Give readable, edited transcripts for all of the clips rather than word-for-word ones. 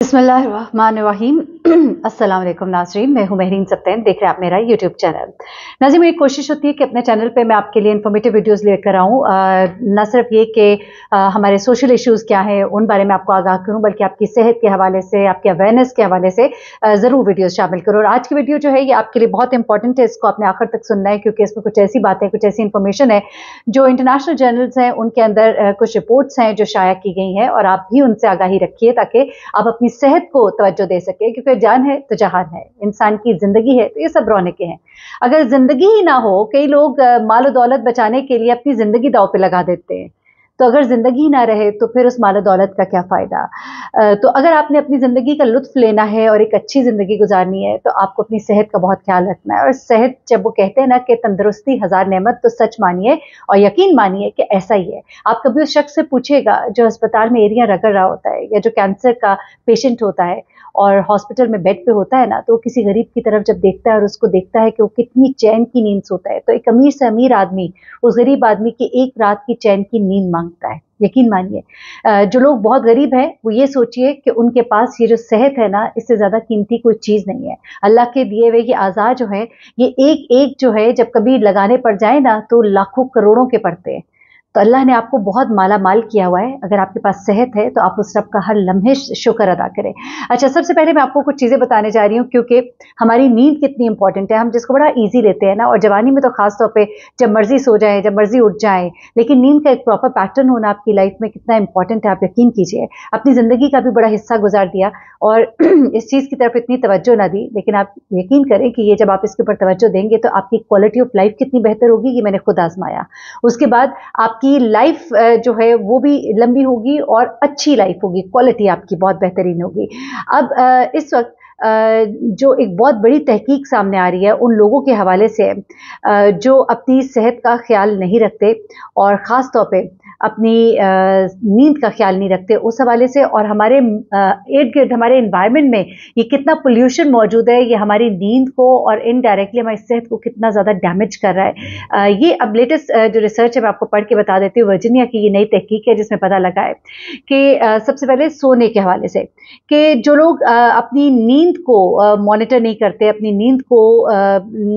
बिस्मिल्लाहिर्रहमानिर्रहीम। अस्सलाम वालेकुम नाज़रीन, मैं हूं महरीन सत्तैन, देख रहे हैं आप मेरा यूट्यूब चैनल। नाज़रीन, मेरी कोशिश होती है कि अपने चैनल पे मैं आपके लिए इन्फॉर्मेटिव वीडियोस लेकर आऊं, न सिर्फ ये कि हमारे सोशल इश्यूज़ क्या हैं उन बारे में आपको आगाह करूं, बल्कि आपकी सेहत के हवाले से, आपके अवेयरनेस के हवाले से ज़रूर वीडियोज़ शामिल करूँ। और आज की वीडियो जो है ये आपके लिए बहुत इंपॉर्टेंट है, इसको आपने आखिर तक सुनना है, क्योंकि इसमें कुछ ऐसी बातें, कुछ ऐसी इन्फॉर्मेशन है जो इंटरनेशनल जर्नल्स हैं उनके अंदर कुछ रिपोर्ट्स हैं जो शाया की गई हैं, और आप भी उनसे आगाही रखिए ताकि आप अपनी सेहत को तवज्जो दे सके, क्योंकि जान है तो जहान है, इंसान की जिंदगी है तो ये सब रौनकें हैं। अगर जिंदगी ही ना हो, कई लोग माल दौलत बचाने के लिए अपनी जिंदगी दांव पे लगा देते हैं, तो अगर जिंदगी ना रहे तो फिर उस माल दौलत का क्या फायदा। तो अगर आपने अपनी जिंदगी का लुत्फ लेना है और एक अच्छी जिंदगी गुजारनी है तो आपको अपनी सेहत का बहुत ख्याल रखना है। और सेहत, जब वो कहते हैं ना कि तंदुरुस्ती हजार नेमत, तो सच मानिए और यकीन मानिए कि ऐसा ही है। आप कभी उस शख्स से पूछिएगा जो अस्पताल में एरिया रगड़ रहा होता है, या जो कैंसर का पेशेंट होता है और हॉस्पिटल में बेड पे होता है ना, तो वो किसी गरीब की तरफ जब देखता है और उसको देखता है कि वो कितनी चैन की नींद सोता है, तो एक अमीर से अमीर आदमी उस गरीब आदमी की एक रात की चैन की नींद मांगता है। यकीन मानिए, जो लोग बहुत गरीब हैं वो ये सोचिए कि उनके पास ये जो सेहत है ना, इससे ज्यादा कीमती कोई चीज नहीं है। अल्लाह के दिए हुए ये आज़ा जो है, ये एक एक जो है जब कभी लगाने पड़ जाए ना तो लाखों करोड़ों के पड़ते हैं। तो अल्लाह ने आपको बहुत माला माल किया हुआ है। अगर आपके पास सेहत है तो आप उस रब का हर लम्हे शुक्र अदा करें। अच्छा, सबसे पहले मैं आपको कुछ चीज़ें बताने जा रही हूँ, क्योंकि हमारी नींद कितनी इंपॉर्टेंट है। हम जिसको बड़ा इजी लेते हैं ना, और जवानी में तो खास तौर पे जब मर्जी सो जाए, जब मर्जी उठ जाए, लेकिन नींद का एक प्रॉपर पैटर्न होना आपकी लाइफ में कितना इंपॉर्टेंट है, आप यकीन कीजिए। अपनी ज़िंदगी का भी बड़ा हिस्सा गुजार दिया और इस चीज़ की तरफ इतनी तवज्जो ना दी, लेकिन आप यकीन करें कि ये जब आप इसके ऊपर तवज्जो देंगे तो आपकी क्वालिटी ऑफ लाइफ कितनी बेहतर होगी, ये मैंने खुद आजमाया। उसके बाद आपकी लाइफ जो है वो भी लंबी होगी और अच्छी लाइफ होगी, क्वालिटी आपकी बहुत बेहतरीन होगी। अब इस वक्त जो एक बहुत बड़ी तहकीक सामने आ रही है उन लोगों के हवाले से जो अपनी सेहत का ख्याल नहीं रखते, और ख़ास तौर पे अपनी नींद का ख्याल नहीं रखते, उस हवाले से। और हमारे इर्द गिर्द, हमारे इन्वायरमेंट में ये कितना पोल्यूशन मौजूद है, ये हमारी नींद को और इनडायरेक्टली हमारी सेहत को कितना ज़्यादा डैमेज कर रहा है। ये अब लेटेस्ट जो रिसर्च है मैं आपको पढ़ के बता देती हूँ। वर्जीनिया की ये नई तहकीक है जिसमें पता लगा है कि सबसे पहले सोने के हवाले से, कि जो लोग अपनी नींद को मॉनिटर नहीं करते, अपनी नींद को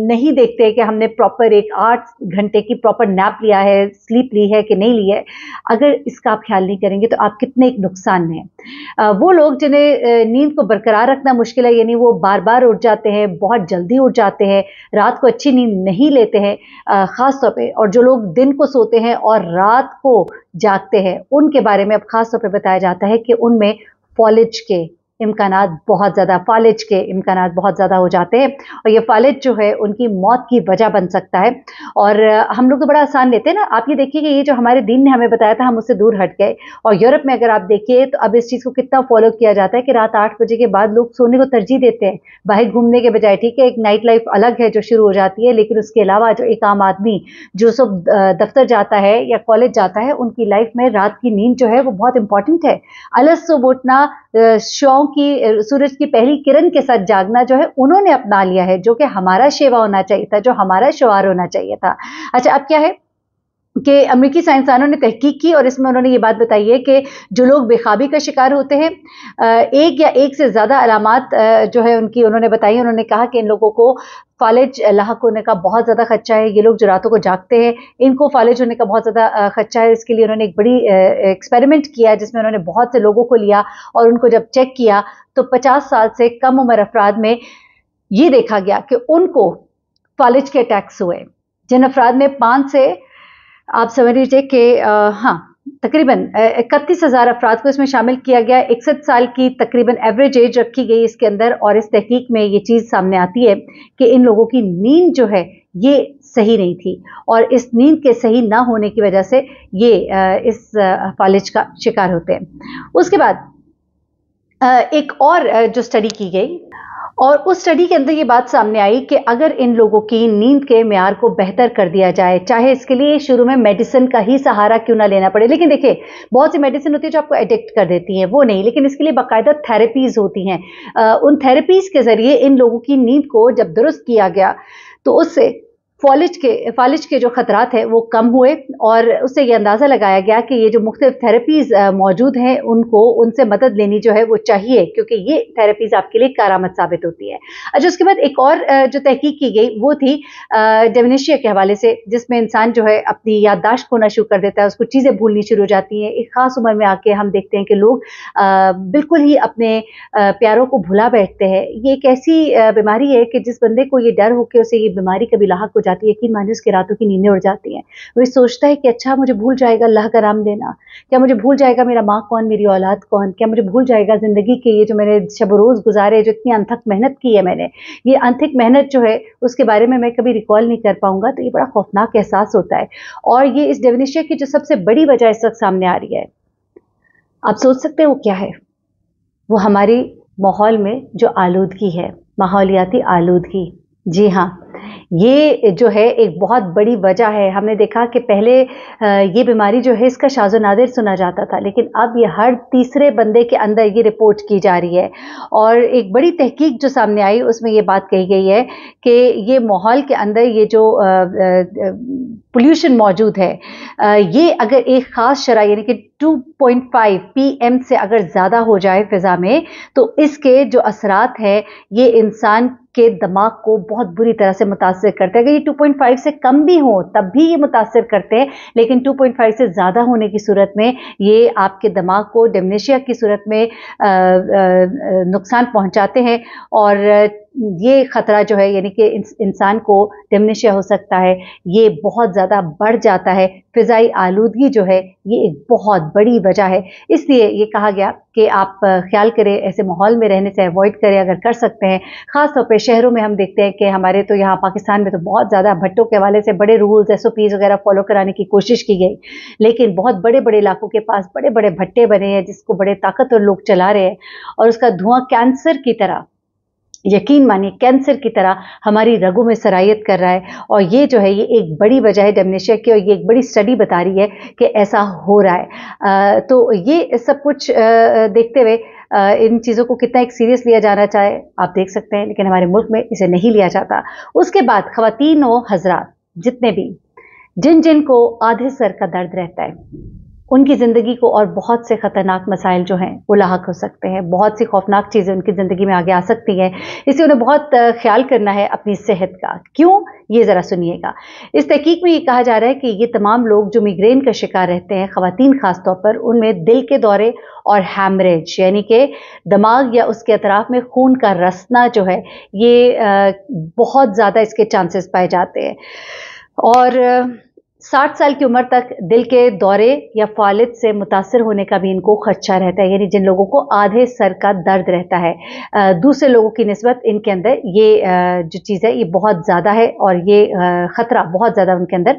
नहीं देखते कि हमने प्रॉपर एक 8 घंटे की प्रॉपर नैप लिया है, स्लीप ली है कि नहीं ली है, अगर इसका आप ख्याल नहीं करेंगे तो आप कितने एक नुकसान में हैं। वो लोग जिन्हें नींद को बरकरार रखना मुश्किल है, यानी वो बार बार उठ जाते हैं, बहुत जल्दी उठ जाते हैं, रात को अच्छी नींद नहीं लेते हैं ख़ास तौर पे, और जो लोग दिन को सोते हैं और रात को जागते हैं, उनके बारे में अब ख़ास तौर पे बताया जाता है कि उनमें फॉलेज के इम्कानात बहुत ज़्यादा हो जाते हैं, और ये फालिज जो है उनकी मौत की वजह बन सकता है। और हम लोग तो बड़ा आसान लेते हैं ना। आप ये देखिए कि ये जो हमारे दीन ने हमें बताया था, हम उससे दूर हट गए। और यूरोप में अगर आप देखिए तो अब इस चीज़ को कितना फॉलो किया जाता है कि रात 8 बजे के बाद लोग सोने को तरजीह देते हैं, बाहर घूमने के बजाय। ठीक है, एक नाइट लाइफ अलग है जो शुरू हो जाती है, लेकिन उसके अलावा जो एक आम आदमी जो सब दफ्तर जाता है या कॉलेज जाता है, उनकी लाइफ में रात की नींद जो है वो बहुत इंपॉर्टेंट है। अलग से उठना, शौक की सूरज की पहली किरण के साथ जागना जो है उन्होंने अपना लिया है, जो कि हमारा शेवा होना चाहिए था, जो हमारा शुआर होना चाहिए था। अच्छा, अब क्या है कि अमेरिकी साइंसदानों ने तहकीक की और इसमें उन्होंने ये बात बताई है कि जो लोग बेखाबी का शिकार होते हैं, एक या एक से ज़्यादा अलामात जो है उनकी उन्होंने बताई। उन्होंने कहा कि इन लोगों को फालिज लाहक होने का बहुत ज़्यादा खदशा है। ये लोग जो रातों को जागते हैं, इनको फालिज होने का बहुत ज़्यादा खदशा है। इसके लिए उन्होंने एक बड़ी एक्सपेरिमेंट किया जिसमें उन्होंने बहुत से लोगों को लिया और उनको जब चेक किया तो 50 साल से कम उम्र अफराद में ये देखा गया कि उनको फालिज के अटैक्स हुए। जिन अफराद में 5 से आप समझ लीजिए कि तकरीबन 31,000 अफराद को इसमें शामिल किया गया। 61 साल की तकरीबन एवरेज एज रखी गई इसके अंदर, और इस तहकीक में ये चीज़ सामने आती है कि इन लोगों की नींद जो है ये सही नहीं थी, और इस नींद के सही ना होने की वजह से ये इस फालिज का शिकार होते हैं। उसके बाद एक और जो स्टडी की गई, और उस स्टडी के अंदर ये बात सामने आई कि अगर इन लोगों की नींद के म्यार को बेहतर कर दिया जाए, चाहे इसके लिए शुरू में मेडिसिन का ही सहारा क्यों ना लेना पड़े। लेकिन देखिए, बहुत सी मेडिसिन होती है जो आपको एडिक्ट कर देती हैं, वो नहीं, लेकिन इसके लिए बाकायदा थेरेपीज होती हैं। उन थेरेपीज के जरिए इन लोगों की नींद को जब दुरुस्त किया गया तो उससे फालिज के जो खतरात हैं वो कम हुए और उससे ये अंदाज़ा लगाया गया कि ये जो मुख्तलिफ थेरेपीज़ मौजूद हैं उनसे मदद लेनी जो है वो चाहिए, क्योंकि ये थेरेपीज़ आपके लिए कारआमद साबित होती है। अच्छा, उसके बाद एक और जो तहकीक की गई वो थी डिमेंशिया के हवाले से, जिसमें इंसान जो है अपनी याददाश्त खोना शुरू कर देता है, उसको चीज़ें भूलनी शुरू हो जाती हैं। एक ख़ास उम्र में आके हम देखते हैं कि लोग बिल्कुल ही अपने प्यारों को भुला बैठते हैं। ये एक ऐसी बीमारी है कि जिस बंदे को ये डर हो कि उसे ये बीमारी कभी लाहक हो जाती है, यकीन मानिए उसकी रातों की नींदें उड़ जाती हैं। वो सोचता है कि अच्छा मुझे भूल जाएगा अल्लाह का नाम लेना, क्या मुझे भूल जाएगा मेरा माँ कौन, मेरी औलाद कौन, क्या मुझे भूल जाएगा ज़िंदगी के ये जो मैंने शब रोज़ गुजारे, जो इतनी अनथक मेहनत की है मैंने, ये अनथक मेहनत जो है उसके बारे में मैं कभी रिकॉल नहीं कर पाऊंगा। तो ये बड़ा खौफनाक एहसास होता है और ये इस डिमेंशिया की जो सबसे बड़ी वजह इस वक्त सामने आ रही है, आप सोच सकते हैं वो क्या है? वो हमारी माहौल में जो आलूदगी है, माहौलियाती आलूदगी। जी हाँ, ये जो है एक बहुत बड़ी वजह है। हमने देखा कि पहले ये बीमारी जो है इसका शाज़ो नादिर सुना जाता था, लेकिन अब ये हर तीसरे बंदे के अंदर ये रिपोर्ट की जा रही है। और एक बड़ी तहकीक जो सामने आई उसमें ये बात कही गई है कि ये माहौल के अंदर ये जो पोल्यूशन मौजूद है, ये अगर एक ख़ास शरह यानी कि 2.5 PM से अगर ज़्यादा हो जाए फ़िज़ा में, तो इसके जो असरात हैं ये इंसान के दिमाग को बहुत बुरी तरह से मुतासिर करते हैं। अगर ये 2.5 से कम भी हो तब भी ये मुतासिर करते हैं, लेकिन 2.5 से ज़्यादा होने की सूरत में ये आपके दिमाग को डिमेंशिया की सूरत में नुकसान पहुंचाते हैं। और ये ख़तरा जो है यानी कि इंसान को डिमेंशिया हो सकता है, ये बहुत ज़्यादा बढ़ जाता है। फ़िज़ाई आलूदगी जो है ये एक बहुत बड़ी वजह है, इसलिए ये कहा गया कि आप ख्याल करें, ऐसे माहौल में रहने से अवॉइड करें अगर कर सकते हैं। ख़ास तौर पे शहरों में हम देखते हैं कि हमारे तो यहाँ पाकिस्तान में तो बहुत ज़्यादा भट्टों के हवाले से बड़े रूल्स SOPs वगैरह फॉलो कराने की कोशिश की गई, लेकिन बहुत बड़े बड़े इलाकों के पास बड़े बड़े भट्टे बने हैं जिसको बड़े ताकतवर लोग चला रहे हैं और उसका धुआं कैंसर की तरह, यकीन मानिए कैंसर की तरह हमारी रगों में सरायत कर रहा है। और ये जो है ये एक बड़ी वजह है डिमेंशिया की, और ये एक बड़ी स्टडी बता रही है कि ऐसा हो रहा है। तो ये सब कुछ देखते हुए इन चीज़ों को कितना एक सीरियस लिया जाना चाहे आप देख सकते हैं, लेकिन हमारे मुल्क में इसे नहीं लिया जाता। उसके बाद ख़वातीन व हज़रात जितने भी जिन को आधे सर का दर्द रहता है, उनकी ज़िंदगी को और बहुत से ख़तरनाक मसाइल जो हैं वो लाहक हो सकते हैं, बहुत सी खौफनाक चीज़ें उनकी ज़िंदगी में आगे आ सकती हैं। इसलिए उन्हें बहुत ख्याल करना है अपनी सेहत का। क्यों, ये ज़रा सुनिएगा। इस तहकीक में ये कहा जा रहा है कि ये तमाम लोग जो माइग्रेन का शिकार रहते हैं, ख़वातीन ख़ास तौर पर, उनमें दिल के दौरे और हैमरेज यानी कि दिमाग या उसके अतराफ में खून का रसना जो है ये बहुत ज़्यादा इसके चांसेस पाए जाते हैं। और 60 साल की उम्र तक दिल के दौरे या फालिज से मुतासर होने का भी इनको खदशा रहता है, यानी जिन लोगों को आधे सर का दर्द रहता है दूसरे लोगों की निस्बत इनके अंदर ये जो चीज़ है ये बहुत ज़्यादा है और ये ख़तरा बहुत ज़्यादा उनके अंदर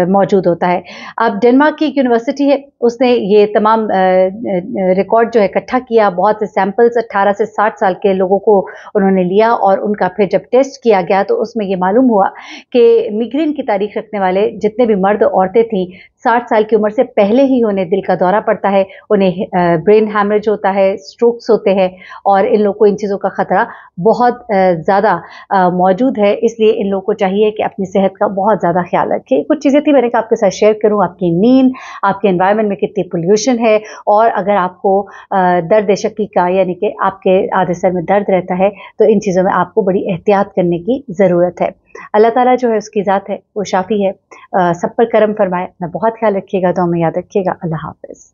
मौजूद होता है। अब डेनमार्क की एक यूनिवर्सिटी है, उसने ये तमाम रिकॉर्ड जो है इकट्ठा किया, बहुत से सैंपल्स 18 से 60 साल के लोगों को उन्होंने लिया और उनका फिर जब टेस्ट किया गया तो उसमें ये मालूम हुआ कि मिग्रेन की तारीख रखने वाले जितने भी मर्द औरतें थीं 60 साल की उम्र से पहले ही उन्हें दिल का दौरा पड़ता है, उन्हें ब्रेन हैमरेज होता है, स्ट्रोक्स होते हैं और इन लोगों को इन चीज़ों का ख़तरा बहुत ज़्यादा मौजूद है। इसलिए इन लोगों को चाहिए कि अपनी सेहत का बहुत ज़्यादा ख्याल रखें। कुछ चीज़ें थी मैंने कहा आपके साथ शेयर करूँ, आपकी नींद, आपके एनवायरनमेंट में कितनी पोल्यूशन है, और अगर आपको दर्द शकी का यानी कि आपके आधे सर में दर्द रहता है तो इन चीज़ों में आपको बड़ी एहतियात करने की ज़रूरत है। अल्लाह ताला जो है उसकी ज़ात है वो शाफ़ी है, सब पर करम फरमाए। अपना बहुत ख्याल रखिएगा, दुआ में याद रखिएगा। अल्लाह हाफ़िज़।